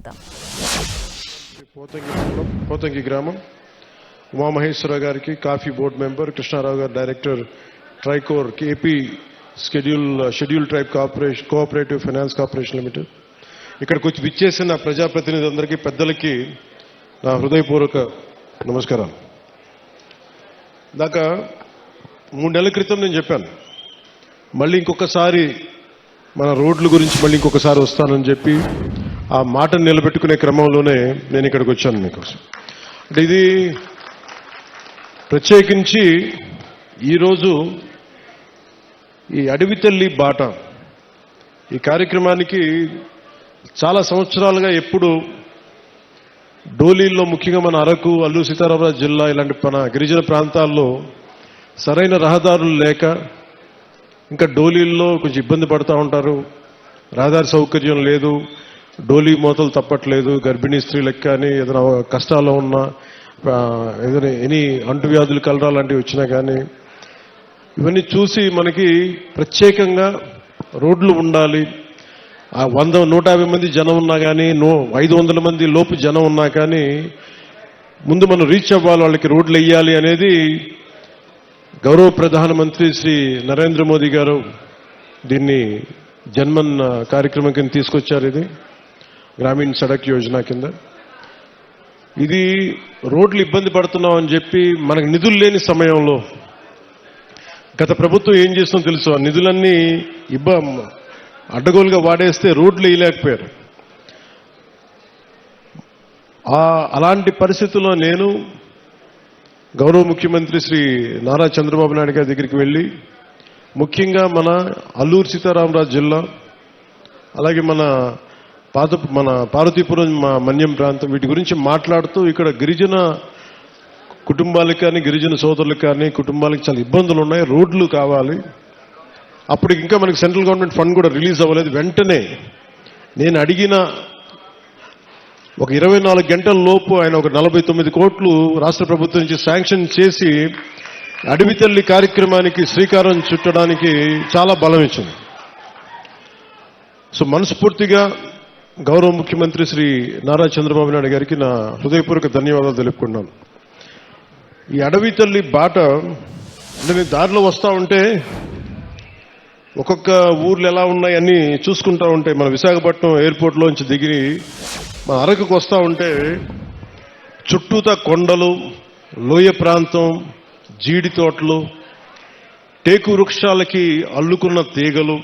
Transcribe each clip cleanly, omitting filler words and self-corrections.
చూద్దాం. పోతంగి గ్రామం ఉమామహేశ్వర గారికి కాఫీ బోర్డు మెంబర్, కృష్ణారావు గారు director Tricor AP schedule tribe cooperative finance corporation limited. ఇక్కడికి వచ్చి విచ్చేసిన ప్రజాప్రతినిధులందరికీ, పెద్దలకి నా హృదయపూర్వక నమస్కారాలు. దాకా 3 నెలల క్రితం నేను చెప్పాను, మళ్ళీ ఇంకొకసారి మన రోడ్ల గురించి మళ్ళీ ఇంకొకసారి వస్తానని చెప్పి ఆ మాటను నిలబెట్టుకునే క్రమంలోనే నేను ఇక్కడికి వచ్చాను మీకోసం. అంటే ఇది ప్రత్యేకించి ఈరోజు ఈ అడవి తల్లి బాట ఈ కార్యక్రమానికి చాలా సంవత్సరాలుగా ఎప్పుడు డోలీల్లో, ముఖ్యంగా మన అరకు, అల్లూరు సీతారామరాజు జిల్లా ఇలాంటి మన గిరిజన ప్రాంతాల్లో సరైన రహదారులు లేక ఇంకా డోలీల్లో కొంచెం ఇబ్బంది పడుతూ ఉంటారు. రహదారి సౌకర్యం లేదు, డోలీ మోతలు తప్పట్లేదు. గర్భిణీ స్త్రీలకు కానీ ఏదైనా కష్టాల్లో ఉన్నా, ఏదైనా ఎనీ అంటువ్యాధులు, కలరా లాంటివి వచ్చినా కానీ ఇవన్నీ చూసి మనకి ప్రత్యేకంగా రోడ్లు ఉండాలి. 100-150 మంది జనం ఉన్నా కానీ, 500 మంది లోపు జనం ఉన్నా కానీ ముందు మనం రీచ్ అవ్వాలి, వాళ్ళకి రోడ్లు వేయాలి అనేది గౌరవ ప్రధానమంత్రి శ్రీ నరేంద్ర మోదీ గారు దీన్ని జన్మన్ కార్యక్రమం కింద తీసుకొచ్చారు. ఇది గ్రామీణ సడక్ యోజన కింద. ఇది రోడ్లు ఇబ్బంది పడుతున్నాం అని చెప్పి మనకు నిధులు లేని సమయంలో గత ప్రభుత్వం ఏం చేస్తుందో తెలుసు, ఆ నిధులన్నీ అడ్డగోలుగా వాడేస్తే రోడ్లు వేయలేకపోయారు. అలాంటి పరిస్థితుల్లో నేను గౌరవ ముఖ్యమంత్రి శ్రీ నారా చంద్రబాబు నాయుడు గారి దగ్గరికి వెళ్ళి, ముఖ్యంగా మన అల్లూరు సీతారామరాజు జిల్లా, అలాగే మన పార్వతీపురం, మన్యం ప్రాంతం, వీటి గురించి మాట్లాడుతూ ఇక్కడ గిరిజన కుటుంబాలకు కానీ, గిరిజన సోదరులకు కానీ, కుటుంబాలకు చాలా ఇబ్బందులు ఉన్నాయి, రోడ్లు కావాలి. అప్పుడు ఇంకా మనకి సెంట్రల్ గవర్నమెంట్ ఫండ్ కూడా రిలీజ్ అవ్వలేదు. వెంటనే నేను అడిగిన ఒక 24 గంటల లోపు ఆయన ఒక 49 కోట్లు రాష్ట్ర ప్రభుత్వం నుంచి శాంక్షన్ చేసి అడవి తల్లి కార్యక్రమానికి శ్రీకారం చుట్టడానికి చాలా బలం ఇచ్చింది. సో మనస్ఫూర్తిగా గౌరవ ముఖ్యమంత్రి శ్రీ నారా చంద్రబాబు నాయుడు గారికి నా హృదయపూర్వక ధన్యవాదాలు తెలుపుకున్నాను. ఈ అడవి తల్లి బాట అంటే నేను దారిలో వస్తూ ఉంటే ఒక్కొక్క ఊర్లు ఎలా ఉన్నాయని చూసుకుంటూ ఉంటే, మన విశాఖపట్నం ఎయిర్పోర్ట్లోంచి దిగి మన అరకుకు వస్తూ ఉంటే చుట్టూతా కొండలు, లోయ ప్రాంతం, జీడి తోటలు, టేకు వృక్షాలకి అల్లుకున్న తీగలు,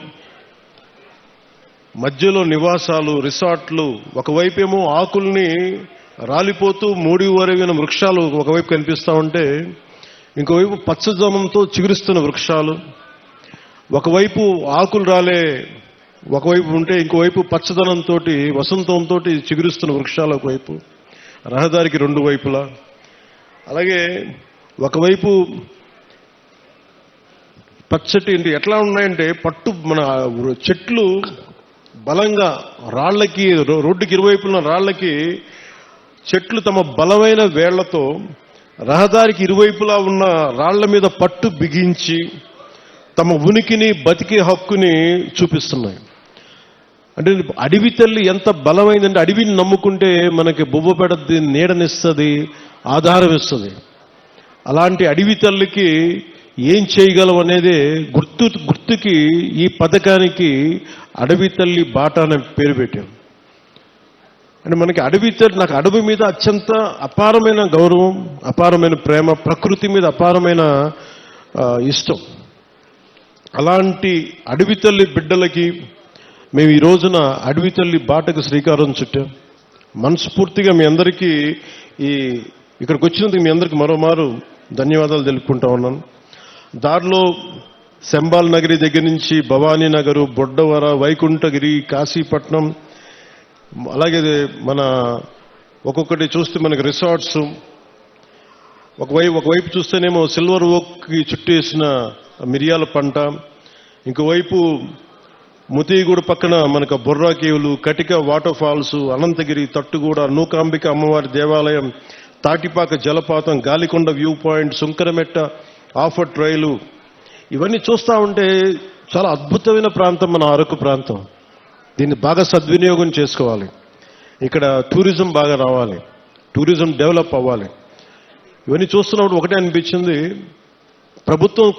మధ్యలో నివాసాలు, రిసార్ట్లు, ఒకవైపేమో ఆకుల్ని రాలిపోతూ మూడివరగిన వృక్షాలు ఒకవైపు కనిపిస్తూ ఉంటే, ఇంకోవైపు పచ్చదనంతో చిగురిస్తున్న వృక్షాలు, ఒకవైపు ఆకులు రాలే ఒకవైపు ఉంటే ఇంకోవైపు పచ్చదనంతో, వసంతంతో చిగురిస్తున్న వృక్షాలు ఒకవైపు, రహదారికి 2 వైపులా. అలాగే ఒకవైపు పచ్చటి ఎట్లా ఉన్నాయంటే మన చెట్లు బలంగా రాళ్లకి, రోడ్డుకి ఇరువైపున రాళ్లకి చెట్లు తమ బలమైన వేళ్లతో రహదారికి ఇరువైపులా ఉన్న రాళ్ల మీద పట్టు బిగించి తమ ఉనికిని, బతికే హక్కుని చూపిస్తున్నాయి. అంటే అడవి తల్లి ఎంత బలమైందంటే, అడవిని నమ్ముకుంటే మనకి బొవ్వ పెడద్ది, నీడనిస్తుంది, ఆధారం ఇస్తుంది. అలాంటి అడవి తల్లికి ఏం చేయగలం అనేది గుర్తుకి ఈ పథకానికి అడవి తల్లి బాట అనే పేరు పెట్టాం. అంటే మనకి అడవి తల్లి, నాకు అడవి మీద అత్యంత అపారమైన గౌరవం, అపారమైన ప్రేమ, ప్రకృతి మీద అపారమైన ఇష్టం. అలాంటి అడవి తల్లి బిడ్డలకి మేము ఈ రోజున అడవి తల్లి బాటకు శ్రీకారం చుట్టాం. మనస్ఫూర్తిగా మీ అందరికీ ఇక్కడికి వచ్చినందుకు మీ అందరికీ మరోమారు ధన్యవాదాలు తెలుపుకుంటా ఉన్నాను. దారిలో శంబాల్ నగరి దగ్గర నుంచి భవానీ నగరు, బొడ్డవర, వైకుంఠగిరి, కాశీపట్నం, అలాగే మన ఒక్కొక్కటి చూస్తే మనకి రిసార్ట్స్, ఒకవైపు చూస్తేనేమో సిల్వర్ ఓక్కి చుట్టేసిన మిరియాల పంట, ఇంకోవైపు ముతిగూడ పక్కన మనకు బొర్రా కేవులు, కటిక వాటర్ ఫాల్స్, అనంతగిరి, తట్టుగూడ, నూకాంబిక అమ్మవారి దేవాలయం, తాటిపాక జలపాతం, గాలికొండ వ్యూ పాయింట్, సుంకరమెట్ట ఆఫర్ ట్రైలు, ఇవన్నీ చూస్తూ ఉంటే చాలా అద్భుతమైన ప్రాంతం మన అరకు ప్రాంతం. దీన్ని బాగా సద్వినియోగం చేసుకోవాలి. ఇక్కడ టూరిజం బాగా రావాలి, టూరిజం డెవలప్ అవ్వాలి. ఇవన్నీ చూస్తున్నప్పుడు ఒకటే అనిపించింది,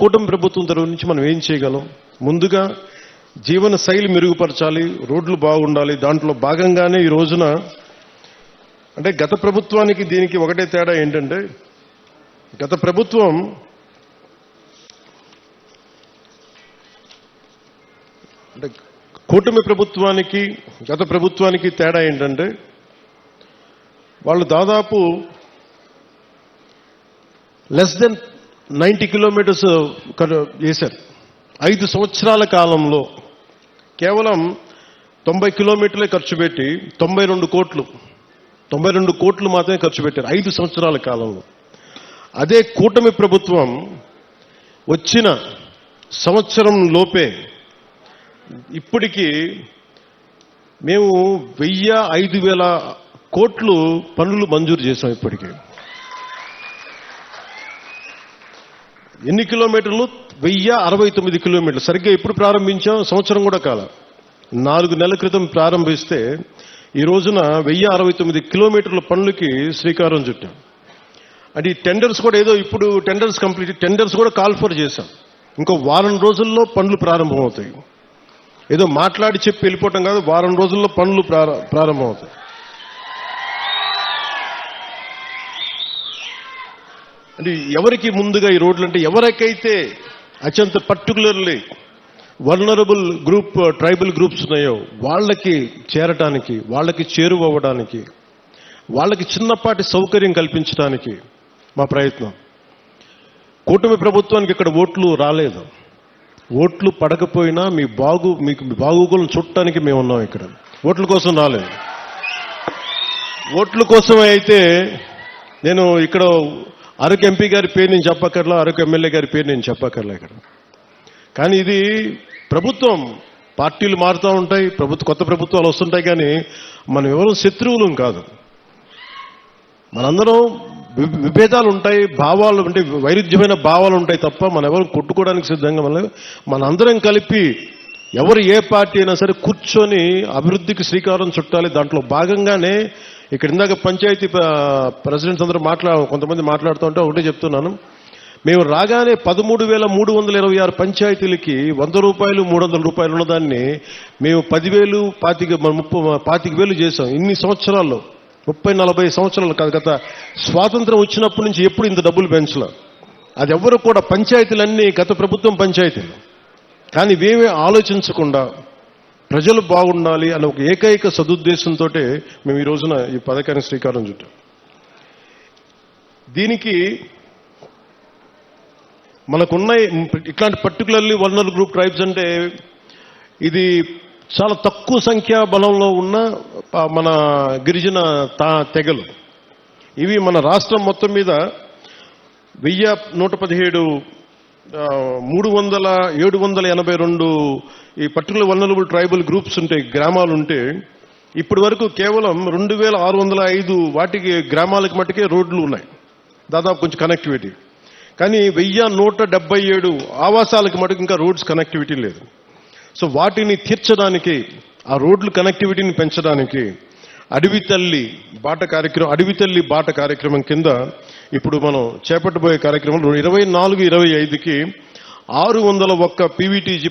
కూటమి ప్రభుత్వం తరఫు నుంచి మనం ఏం చేయగలం? ముందుగా జీవన శైలి మెరుగుపరచాలి, రోడ్లు బాగుండాలి. దాంట్లో భాగంగానే ఈ రోజున అంటే గత ప్రభుత్వానికి దీనికి ఒకటే తేడా ఏంటంటే, గత ప్రభుత్వం అంటే కూటమి ప్రభుత్వానికి గత ప్రభుత్వానికి తేడా ఏంటంటే, వాళ్ళు దాదాపు లెస్ దెన్ 90 కిలోమీటర్స్ చేశారు. 5 సంవత్సరాల కాలంలో కేవలం 90 కిలోమీటర్లే ఖర్చు పెట్టి 92 కోట్లు మాత్రమే ఖర్చు పెట్టారు 5 సంవత్సరాల కాలంలో. అదే కూటమి ప్రభుత్వం వచ్చిన సంవత్సరం లోపే ఇప్పటికీ మేము 1000-5000 కోట్లు పనులు మంజూరు చేశాం. ఇప్పటికీ ఎన్ని కిలోమీటర్లు? 1069 కిలోమీటర్లు. సరిగ్గా ఎప్పుడు ప్రారంభించాం? సంవత్సరం కూడా కాల, 4 నెలల క్రితం ప్రారంభిస్తే ఈ రోజున 1069 కిలోమీటర్ల పనులకి శ్రీకారం చుట్టాం. అంటే ఈ టెండర్స్ కూడా ఏదో ఇప్పుడు టెండర్స్ కూడా కాల్ ఫర్ చేశాం. ఇంకో వారం రోజుల్లో పనులు ప్రారంభమవుతాయి. ఏదో మాట్లాడి చెప్పి వెళ్ళిపోవటం కాదు, వారం రోజుల్లో పనులు ప్రారంభమవుతాయి. అంటే ఎవరికి ముందుగా ఈ రోడ్లు అంటే, ఎవరికైతే అత్యంత particularly vulnerable group tribal groups ఉన్నాయో వాళ్ళకి చేరటానికి, వాళ్ళకి చేరువవ్వడానికి, వాళ్ళకి చిన్నపాటి సౌకర్యం కల్పించడానికి మా ప్రయత్నం. కూటమి ప్రభుత్వానికి ఇక్కడ ఓట్లు రాలేదు. ఓట్లు పడకపోయినా మీకు బాగోగులను చూడటానికి మేము ఉన్నాం. ఇక్కడ ఓట్ల కోసం రాలేదు. ఓట్ల కోసమే అయితే నేను ఇక్కడ అరకు ఎంపీ గారి పేరు నేను చెప్పక్కర్లా, అరకు ఎమ్మెల్యే గారి పేరు నేను చెప్పక్కర్లా ఇక్కడ. కానీ ఇది ప్రభుత్వం, పార్టీలు మారుతూ ఉంటాయి, కొత్త ప్రభుత్వాలు వస్తుంటాయి, కానీ మనం ఎవరు శత్రువులం కాదు. మనందరం విభేదాలు ఉంటాయి, భావాలు అంటే వైరుధ్యమైన భావాలు ఉంటాయి తప్ప మనం ఎవరు కొట్టుకోవడానికి సిద్ధంగా మనందరం కలిపి ఎవరు ఏ పార్టీ అయినా సరే కూర్చొని అభివృద్ధికి శ్రీకారం చుట్టాలి. దాంట్లో భాగంగానే ఇక్కడ ఇందాక పంచాయతీ ప్రెసిడెంట్స్ అందరూ కొంతమంది మాట్లాడుతూ ఉంటే ఒకటే చెప్తున్నాను. మేము రాగానే 13,326 పంచాయతీలకి 100 రూపాయలు 300 రూపాయలు ఉన్నదాన్ని మేము 10,000 25,000 చేశాం. ఇన్ని సంవత్సరాల్లో 30-40 సంవత్సరాలు కాదు, గత స్వాతంత్రం వచ్చినప్పటి నుంచి ఎప్పుడు ఇంత డబ్బులు పెంచలే. అది ఎవరు కూడా, పంచాయతీలన్నీ గత ప్రభుత్వం పంచాయతీలు. కానీ ఇవేమీ ఆలోచించకుండా ప్రజలు బాగుండాలి అనే ఒక ఏకైక సదుద్దేశంతో మేము ఈ రోజున ఈ పథకానికి శ్రీకారం చుట్టాం. దీనికి మనకున్న ఇట్లాంటి పర్టికులర్లీ వల్నరబుల్ గ్రూప్ ట్రైబ్స్ అంటే ఇది చాలా తక్కువ సంఖ్యా బలంలో ఉన్న మన గిరిజన తెగలు. ఇవి మన రాష్ట్రం మొత్తం మీద 1117 782 ఈ పర్టికులర్ వల్నరబుల్ ట్రైబల్ గ్రూప్స్ ఉంటాయి, గ్రామాలు ఉంటే ఇప్పటి వరకు కేవలం 2605 వాటికి గ్రామాలకు మట్టుకే రోడ్లు ఉన్నాయి, దాదాపు కొంచెం కనెక్టివిటీ. కానీ 1177 ఆవాసాలకు మటుకు ఇంకా రోడ్స్ కనెక్టివిటీ లేదు. సో వాటిని తీర్చడానికి, ఆ రోడ్లు కనెక్టివిటీని పెంచడానికి అడవి తల్లి బాట కార్యక్రమం కింద ఇప్పుడు మనం చేపట్టబోయే కార్యక్రమం 24-25కి 601 PVTG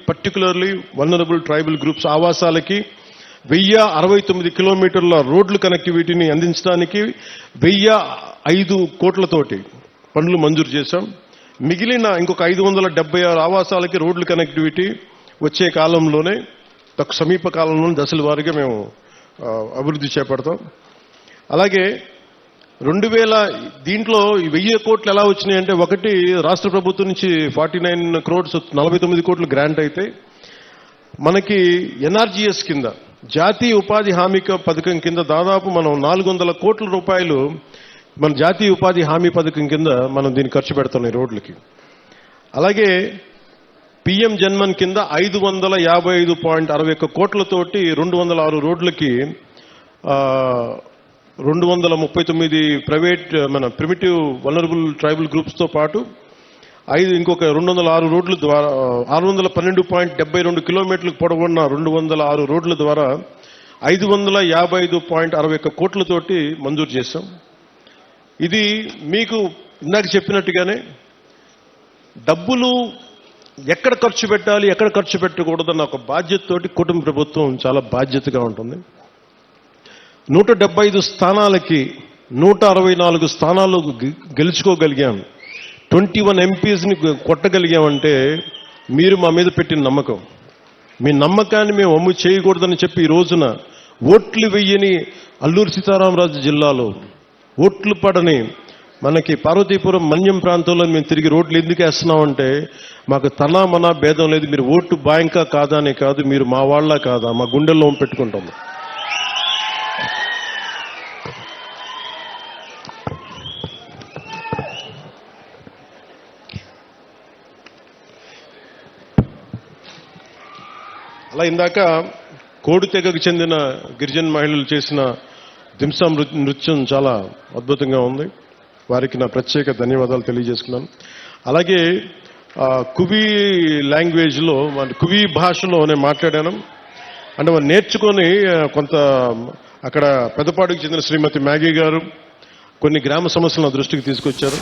particularly vulnerable tribal groups ఆవాసాలకి 1069 కిలోమీటర్ల రోడ్లు కనెక్టివిటీని అందించడానికి 1005 కోట్లతోటి పనులు మంజూరు చేశాం. మిగిలిన ఇంకొక 576 ఆవాసాలకి రోడ్లు కనెక్టివిటీ వచ్చే కాలంలోనే, సమీప కాలంలోనే దశల వారీగా మేము అభివృద్ధి చేపడతాం. అలాగే 2000 దీంట్లో 1000 కోట్లు ఎలా వచ్చినాయంటే, ఒకటి రాష్ట్ర ప్రభుత్వం నుంచి 49 crores 49 కోట్లు గ్రాంట్ అయితే, మనకి ఎన్ఆర్జీఎస్ కింద జాతీయ ఉపాధి హామీ పథకం కింద దాదాపు మనం 400 కోట్ల రూపాయలు మన జాతీయ ఉపాధి హామీ పథకం కింద మనం దీన్ని ఖర్చు పెడుతున్నాం ఈ రోడ్లకి. అలాగే పిఎం జన్మన్ కింద 555.61 కోట్లతోటి 206 రోడ్లకి 239 ప్రైవేట్ మన ప్రిమిటివ్ వల్నరబుల్ ట్రైబల్ గ్రూప్స్తో పాటు ఇంకొక 206 రోడ్ల ద్వారా 612.72 కిలోమీటర్లకు పొడవున్న 206 రోడ్ల ద్వారా 555.61 కోట్లతోటి మంజూరు చేశాం. ఇది మీకు ఇందాక చెప్పినట్టుగానే డబ్బులు ఎక్కడ ఖర్చు పెట్టాలి, ఎక్కడ ఖర్చు పెట్టకూడదన్న ఒక బాధ్యతతోటి కుటుంబ ప్రభుత్వం చాలా బాధ్యతగా ఉంటుంది. 175 స్థానాలకి 164 స్థానాలు గెలుచుకోగలిగాం. 21 ఎంపీస్ని కొట్టగలిగామంటే మీరు మా మీద పెట్టిన నమ్మకం. మీ నమ్మకాన్ని మేము అమ్ము చేయకూడదని చెప్పి ఈ రోజున ఓట్లు వెయ్యని అల్లూరు సీతారామరాజు జిల్లాలో ఓట్లు పడని మనకి పార్వతీపురం మన్యం ప్రాంతంలో మేము తిరిగి రోడ్లు ఎందుకు వేస్తున్నామంటే మాకు తనా మనా భేదం లేదు. మీరు ఓటు బ్యాంకా కాదా అనే కాదు, మీరు మా వాళ్ళ కాదా, మా గుండెల్లో పెట్టుకుంటాము. అలా ఇందాక కోడి తెగకు చెందిన గిరిజన మహిళలు చేసిన దింసా నృత్యం చాలా అద్భుతంగా ఉంది. వారికి నా ప్రత్యేక ధన్యవాదాలు తెలియజేసుకున్నాను. అలాగే కువి లాంగ్వేజ్లో, కువి భాషలో నేను మాట్లాడాను. అంటే వాళ్ళు నేర్చుకొని కొంత అక్కడ పెద్దపాడుకు చెందిన శ్రీమతి మ్యాగీ గారు కొన్ని గ్రామ సమస్యలను దృష్టికి తీసుకొచ్చారు.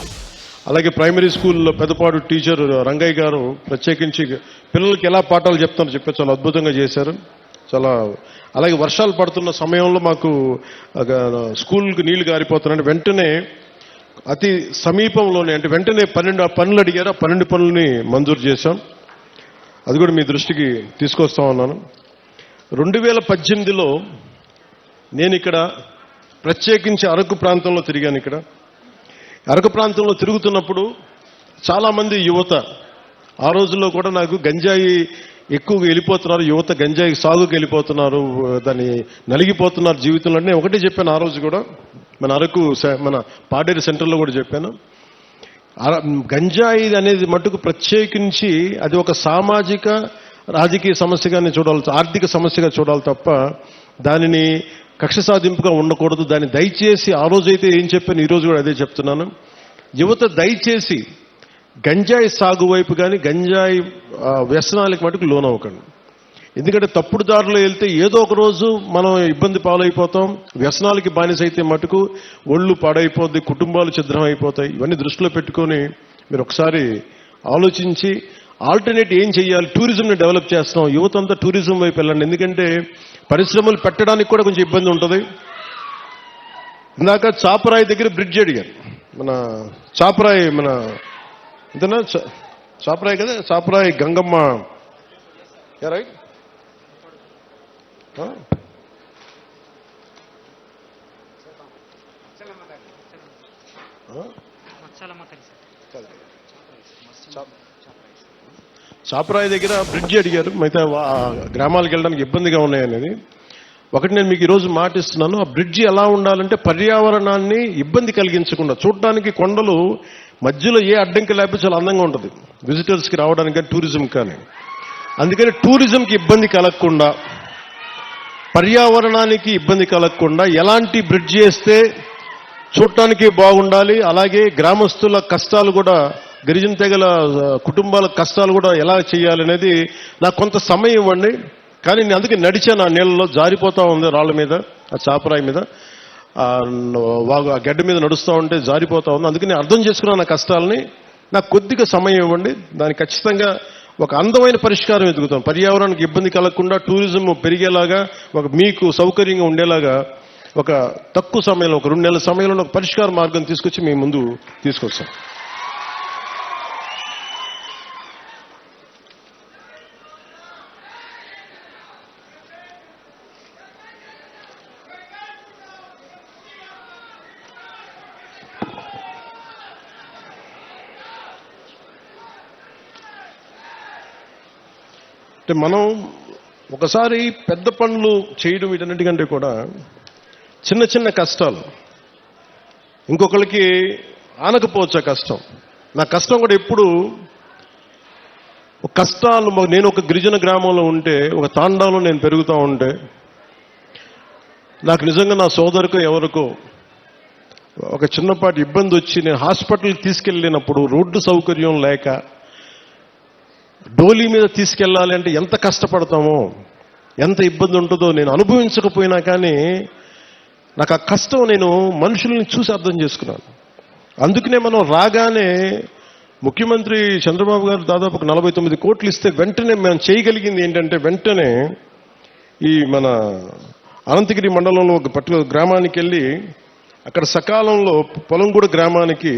అలాగే ప్రైమరీ స్కూల్లో పెద్దపాడు టీచర్ రంగయ్య గారు ప్రత్యేకించి పిల్లలకి ఎలా పాఠాలు చెప్తారో చెప్పి చాలా అద్భుతంగా చేశారు. చాలా అలాగే వర్షాలు పడుతున్న సమయంలో మాకు స్కూల్కి నీళ్లు గారిపోతున్నాయంటే వెంటనే అతి సమీపంలోనే అంటే వెంటనే 12 పనులు అడిగారు. ఆ 12 పనులని మంజూరు చేశాం. అది కూడా మీ దృష్టికి తీసుకొస్తా ఉన్నాను. 2018లో నేను ఇక్కడ ప్రత్యేకించి అరకు ప్రాంతంలో తిరిగాను. ఇక్కడ అరకు ప్రాంతంలో తిరుగుతున్నప్పుడు చాలామంది యువత ఆ రోజుల్లో కూడా నాకు గంజాయి ఎక్కువగా వెళ్ళిపోతున్నారు, యువత గంజాయి సాగుకి వెళ్ళిపోతున్నారు, దాన్ని నలిగిపోతున్నారు జీవితంలో. నేను ఒకటే చెప్పాను ఆ రోజు కూడా, మన అరకు మన పాడేరు సెంటర్లో కూడా చెప్పాను. గంజాయి అనేది మటుకు ప్రత్యేకించి అది ఒక సామాజిక రాజకీయ సమస్యగానే చూడాలి, ఆర్థిక సమస్యగా చూడాలి తప్ప దానిని కక్ష సాధింపుగా ఉండకూడదు. దాన్ని దయచేసి ఆ రోజైతే ఏం చెప్పాను, ఈరోజు కూడా అదే చెప్తున్నాను. యువత దయచేసి గంజాయి సాగు వైపు కానీ గంజాయి వ్యసనాలకు మటుకు లోనవ్వకండి. ఎందుకంటే తప్పుడు దారిలో వెళ్తే ఏదో ఒక రోజు మనం ఇబ్బంది పాలైపోతాం. వ్యసనాలకి బానిసైతే మటుకు ఒళ్ళు పాడైపోద్ది, కుటుంబాలు ఛిద్రం అయిపోతాయి. ఇవన్నీ దృష్టిలో పెట్టుకొని మీరు ఒకసారి ఆలోచించి ఆల్టర్నేట్ ఏం చేయాలి. టూరిజంని డెవలప్ చేస్తున్నాం, యువత అంతా టూరిజం వైపు వెళ్ళండి. ఎందుకంటే పరిశ్రమలు పెట్టడానికి కూడా కొంచెం ఇబ్బంది ఉంటుంది. ఇందాక చాపరాయి దగ్గర బ్రిడ్జ్ అడిగారు. మన చాపరాయి మన ఇంతనా చాపరాయి కదా, చాపరాయి గంగమ్మ రైట్. చాపరాయి దగ్గర బ్రిడ్జ్ అడిగారు. మిగతా గ్రామాలకు వెళ్ళడానికి ఇబ్బందిగా ఉన్నాయనేది ఒకటి నేను మీకు ఈరోజు మాటిస్తున్నాను. ఆ బ్రిడ్జి ఎలా ఉండాలంటే పర్యావరణాన్ని ఇబ్బంది కలిగించకుండా, చూడటానికి కొండలు మధ్యలో ఏ అడ్డంకి లేకపోతే చాలా అందంగా ఉంటుంది విజిటర్స్కి రావడానికి కానీ టూరిజం కానీ. అందుకని టూరిజంకి ఇబ్బంది కలగకుండా, పర్యావరణానికి ఇబ్బంది కలగకుండా ఎలాంటి బ్రిడ్జ్ చేస్తే చూడటానికి బాగుండాలి, అలాగే గ్రామస్తుల కష్టాలు కూడా, గిరిజన తెగల కుటుంబాల కష్టాలు కూడా ఎలా చేయాలనేది నాకు కొంత సమయం ఇవ్వండి. కానీ నేను అందుకే నడిచాను. ఆ నీళ్ళలో జారిపోతా ఉంది, రాళ్ళ మీద, ఆ చాపరాయి మీద, ఆ గడ్డ మీద నడుస్తూ ఉంటే జారిపోతా ఉంది. అందుకే నేను అర్థం చేసుకున్నాను నా కష్టాలని. నాకు కొద్దిగా సమయం ఇవ్వండి, దానికి ఖచ్చితంగా ఒక అందమైన పరిష్కారం ఎదుగుతాం. పర్యావరణానికి ఇబ్బంది కలగకుండా టూరిజం పెరిగేలాగా, ఒక మీకు సౌకర్యంగా ఉండేలాగా ఒక తక్కువ సమయంలో, ఒక 2 నెలల సమయంలో ఒక పరిష్కార మార్గం తీసుకొచ్చి మీ ముందు తీసుకొస్తాం. అంటే మనం ఒకసారి పెద్ద పనులు చేయడం వీటన్నిటికంటే కూడా చిన్న చిన్న కష్టాలు ఇంకొకరికి ఆనకపోవచ్చు. ఆ కష్టం, నా కష్టం కూడా ఎప్పుడు కష్టాలు. నేను ఒక గిరిజన గ్రామంలో ఉంటే, ఒక తాండాలో నేను పెరుగుతూ ఉంటే, నాకు నిజంగా నా సోదరుకో ఎవరికో ఒక చిన్నపాటి ఇబ్బంది వచ్చి నేను హాస్పిటల్కి తీసుకెళ్ళినప్పుడు రోడ్డు సౌకర్యం లేక డోలీ మీద తీసుకెళ్ళాలి అంటే ఎంత కష్టపడతామో, ఎంత ఇబ్బంది ఉంటుందో నేను అనుభవించకపోయినా కానీ నాకు ఆ కష్టం నేను మనుషుల్ని చూసి అర్థం చేసుకున్నాను. అందుకనే మనం రాగానే ముఖ్యమంత్రి చంద్రబాబు గారు దాదాపు 49 కోట్లు ఇస్తే వెంటనే మనం చేయగలిగింది ఏంటంటే వెంటనే ఈ మన అనంతగిరి మండలంలో ఒక పర్టికులర్ గ్రామానికి వెళ్ళి అక్కడ సకాలంలో పొలంగూడ గ్రామానికి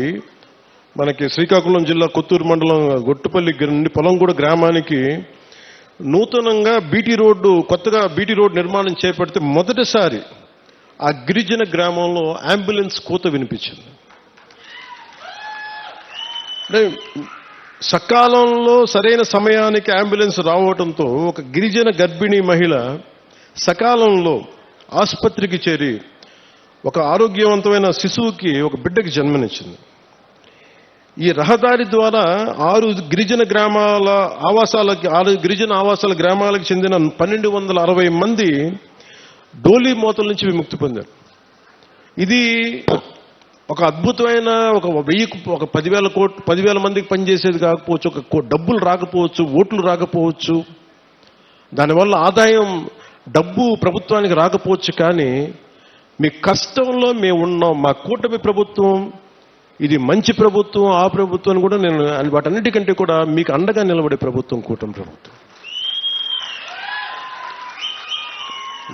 మనకి శ్రీకాకుళం జిల్లా కొత్తూరు మండలం గొట్టుపల్లి నుండి పొలంగూడ గ్రామానికి నూతనంగా కొత్తగా బీటీ రోడ్డు నిర్మాణం చేపడితే మొదటిసారి ఆ గిరిజన గ్రామంలో అంబులెన్స్ కూత వినిపించింది. అంటే సకాలంలో సరైన సమయానికి అంబులెన్స్ రావడంతో ఒక గిరిజన గర్భిణీ మహిళ సకాలంలో ఆసుపత్రికి చేరి ఒక ఆరోగ్యవంతమైన శిశువుకి ఒక బిడ్డకి జన్మనిచ్చింది. ఈ రహదారి ద్వారా 6 గిరిజన ఆవాసాల గ్రామాలకు చెందిన 1260 మంది డోలీ మోతల నుంచి విముక్తి పొందారు. ఇది ఒక అద్భుతమైన ఒక 10,000 మందికి పనిచేసేది కాకపోవచ్చు, ఒక డబ్బులు రాకపోవచ్చు, ఓట్లు రాకపోవచ్చు, దానివల్ల ఆదాయం డబ్బు ప్రభుత్వానికి రాకపోవచ్చు, కానీ మీ కష్టంలో మేము ఉన్నాం. మా కూటమి ప్రభుత్వం ఇది మంచి ప్రభుత్వం, ఆ ప్రభుత్వం కూడా నేను వాటన్నిటికంటే కూడా మీకు అండగా నిలబడే ప్రభుత్వం కూటమి ప్రభుత్వం.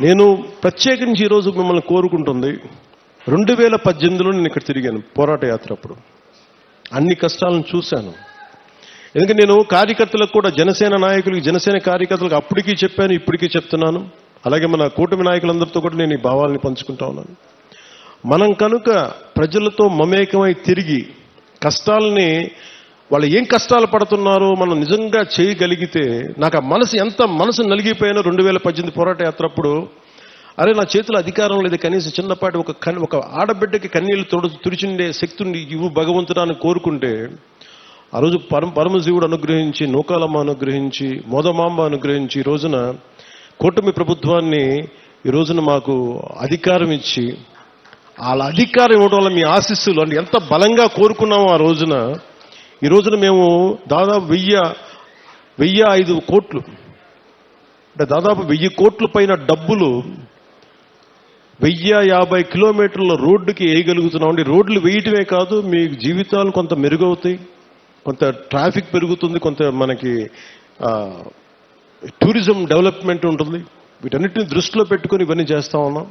నేను ప్రత్యేకించి ఈరోజు మిమ్మల్ని కోరుకుంటుంది, 2018లో నేను ఇక్కడ తిరిగాను పోరాట యాత్ర. అప్పుడు అన్ని కష్టాలను చూశాను. ఎందుకంటే నేను కార్యకర్తలకు కూడా, జనసేన నాయకులకి, జనసేన కార్యకర్తలకు అప్పటికీ చెప్పాను, ఇప్పటికీ చెప్తున్నాను. అలాగే మన కూటమి నాయకులందరితో కూడా నేను ఈ భావాల్ని పంచుకుంటా ఉన్నాను. మనం కనుక ప్రజలతో మమేకమై తిరిగి కష్టాలని, వాళ్ళు ఏం కష్టాలు పడుతున్నారో మనం నిజంగా చేయగలిగితే, నాకు ఆ మనసు నలిగిపోయాను 2018 పోరాట యాత్ర అప్పుడు. అరే నా చేతిలో అధికారం లేదు, కనీసం చిన్నపాటి ఒక ఆడబిడ్డకి కన్నీళ్లు తుడిచిండే శక్తిని ఇవ్వు భగవంతుడాన్ని కోరుకుంటే, ఆ రోజు పరమశివుడు అనుగ్రహించి, నూకాలమ్మ అనుగ్రహించి, మోదమాంబ అనుగ్రహించి ఈ రోజున కూటమి ప్రభుత్వాన్ని ఈ రోజున మాకు అధికారం ఇచ్చి, వాళ్ళ అధికారం ఇవ్వడం వల్ల మీ ఆశీస్సులు అంటే ఎంత బలంగా కోరుకున్నామో ఆ రోజున, ఈ రోజున మేము దాదాపు 1,005 కోట్లు అంటే దాదాపు 1000 కోట్ల పైన డబ్బులు 1050 కిలోమీటర్ల రోడ్డుకి వేయగలుగుతున్నాం. రోడ్లు వేయటమే కాదు, మీ జీవితాలు కొంత మెరుగవుతాయి, కొంత ట్రాఫిక్ పెరుగుతుంది, కొంత మనకి టూరిజం డెవలప్మెంట్ ఉంటుంది. వీటన్నిటిని దృష్టిలో పెట్టుకుని ఇవన్నీ చేస్తా ఉన్నాం.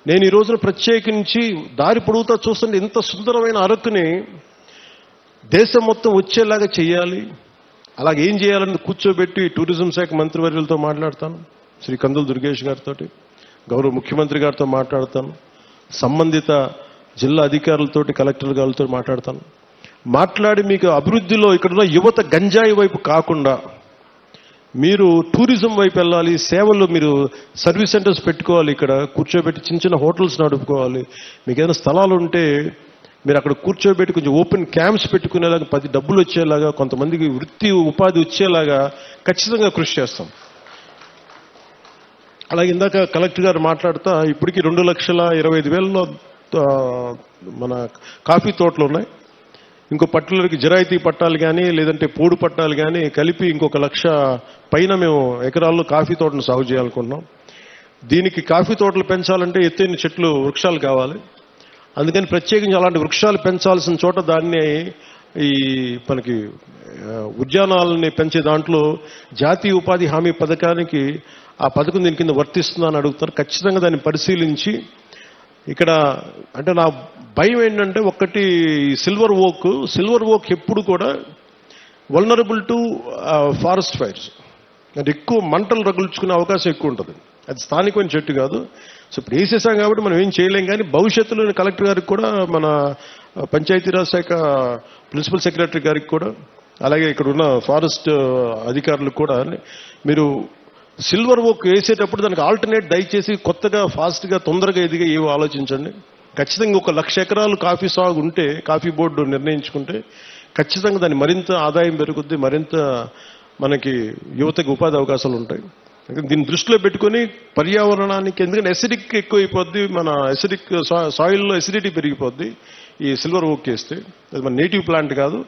నేను ఈ రోజున ప్రత్యేకించి దారి పొడుగుతా చూస్తుంటే ఇంత సుందరమైన అరకుని దేశం మొత్తం వచ్చేలాగా చేయాలి. అలాగే ఏం చేయాలని కూర్చోబెట్టి టూరిజం శాఖ మంత్రివర్యులతో మాట్లాడతాను, శ్రీ కందుల దుర్గేష్ గారితో, గౌరవ ముఖ్యమంత్రి గారితో మాట్లాడతాను, సంబంధిత జిల్లా అధికారులతోటి, కలెక్టర్ గారితో మాట్లాడి మీకు అభివృద్ధిలో ఇక్కడున్న యువత గంజాయి వైపు కాకుండా మీరు టూరిజం వైపు వెళ్ళాలి, సేవలు మీరు సర్వీస్ సెంటర్స్ పెట్టుకోవాలి, ఇక్కడ కూర్చోబెట్టి చిన్న చిన్న హోటల్స్ నడుపుకోవాలి. మీకు ఏదైనా స్థలాలు ఉంటే మీరు అక్కడ కూర్చోబెట్టి కొంచెం ఓపెన్ క్యాంప్స్ పెట్టుకునేలాగా, 10 డబ్బులు వచ్చేలాగా, కొంతమందికి వృత్తి ఉపాధి వచ్చేలాగా ఖచ్చితంగా కృషి చేస్తాం. అలాగే ఇందాక కలెక్టర్ గారు మాట్లాడుతా ఇప్పటికీ 2,25,000లో మన కాఫీ తోటలు ఉన్నాయి. ఇంకో పట్టులకి జిరాయితీ పట్టాలు కానీ లేదంటే పోడు పట్టాలు కానీ కలిపి ఇంకొక 1,00,000 పైన మేము ఎకరాల్లో కాఫీ తోటను సాగు చేయాలనుకుంటున్నాం. దీనికి కాఫీ తోటలు పెంచాలంటే ఎత్తైన చెట్లు, వృక్షాలు కావాలి. అందుకని ప్రత్యేకించి అలాంటి వృక్షాలు పెంచాల్సిన చోట దాన్ని ఈ మనకి ఉద్యానాలని పెంచే దాంట్లో జాతీయ ఉపాధి హామీ పథకానికి ఆ పథకం దీని కింద వర్తిస్తుందా అని అడుగుతారు. ఖచ్చితంగా దాన్ని పరిశీలించి ఇక్కడ అంటే నా భయం ఏంటంటే, ఒకటి సిల్వర్ ఓక్ ఎప్పుడు కూడా వల్నరబుల్ టు ఫారెస్ట్ ఫైర్స్, అంటే ఎక్కువ మంటలు రగుల్చుకునే అవకాశం ఎక్కువ ఉంటుంది. అది స్థానికమైన చెట్టు కాదు. సో ఇప్పుడు వేసేసాం కాబట్టి మనం ఏం చేయలేం. కానీ భవిష్యత్తులో కలెక్టర్ గారికి కూడా, మన పంచాయతీరాజ్ శాఖ ప్రిన్సిపల్ సెక్రటరీ గారికి కూడా, అలాగే ఇక్కడ ఉన్న ఫారెస్ట్ అధికారులకు కూడా, మీరు సిల్వర్ ఓక్ వేసేటప్పుడు దానికి ఆల్టర్నేట్ దయచేసి కొత్తగా ఫాస్ట్గా తొందరగా ఎదిగా ఏవో ఆలోచించండి. ఖచ్చితంగా 1,00,000 ఎకరాలు కాఫీ సాగు ఉంటే, కాఫీ బోర్డు నిర్ణయించుకుంటే ఖచ్చితంగా దాన్ని మరింత ఆదాయం పెరుగుద్ది, మరింత మనకి యువతకి ఉపాధి అవకాశాలు ఉంటాయి. దీన్ని దృష్టిలో పెట్టుకుని పర్యావరణానికి, ఎందుకంటే ఎసిడిక్ ఎక్కువైపోద్ది, మన ఎసిడిక్ సాయిల్లో ఎసిడిటీ పెరిగిపోద్ది ఈ సిల్వర్ ఓక్ వేస్తే. అది మన నేటివ్ ప్లాంట్ కాదు.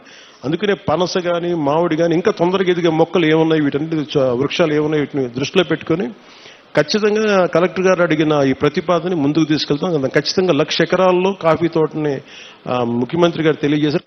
అందుకనే పనస కానీ మామిడి కానీ ఇంకా తొందరగా ఎదిగే మొక్కలు ఏమున్నాయి, వీటన్నిటి వృక్షాలు ఏమున్నాయి, వీటిని దృష్టిలో పెట్టుకొని ఖచ్చితంగా కలెక్టర్ గారు అడిగిన ఈ ప్రతిపాదన ముందుకు తీసుకెళ్తాం. ఖచ్చితంగా 1,00,000 ఎకరాల్లో కాఫీ తోటని ముఖ్యమంత్రి గారు తెలియజేశారు.